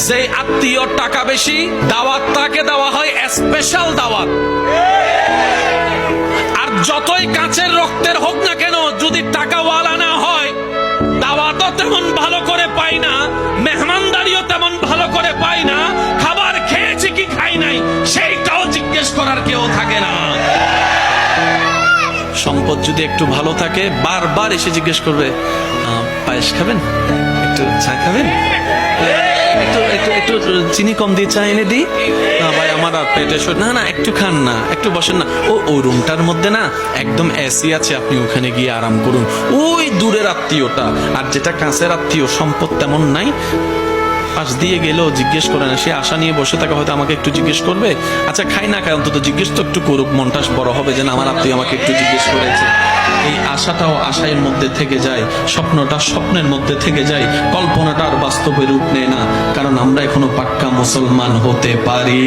যে আত্মীয় টাকা বেশি, দাওয়াত তাকে দেওয়া হয় স্পেশাল দাওয়াত। আর যতই কাছের রক্তের হোক না কেন, যদি টাকাওয়ালা না হয়, দাওয়াতও তেমন ভালো করে পাই না, মেহমানদারিও তেমন ভালো করে পাই না, খাবার খেয়েছি কি খাই নাই সেইটাও জিজ্ঞেস করার কেউ থাকে না। সম্পদ যদি একটু ভালো থাকে, বারবার এসে জিজ্ঞেস করবে, পায়েস খাবেন, একটু চা খাবেন, একটু চিনি কম দিয়ে চা এনে দিই, না ভাই আমার আর পেটে না না একটু খান না, একটু বসেন না, ও রুমটার মধ্যে না একদম এসি আছে, আপনি ওখানে গিয়ে আরাম করুন। ওই দূরের আত্মীয়টা। আর যেটা কাছের আত্মীয়, সম্পদ তেমন নাই, পাশ দিয়ে গেলেও জিজ্ঞেস করে না, সে আশা নিয়ে বসে থাকে, হয়তো আমাকে একটু জিজ্ঞেস করবে, আচ্ছা খাই না খাই অন্তত জিজ্ঞেস তো একটু করুক, মনটা বড় হবে যে না আমার আত্মীয় আমাকে একটু জিজ্ঞেস করেছে। এই আশাটাও আশার মধ্যে থেকে যায়, স্বপ্নটা স্বপ্নের মধ্যে থেকে যায়, কল্পনাটা আর বাস্তবে রূপ নেয় না, কারণ আমরা এখনো পাক্কা মুসলমান হতে পারি।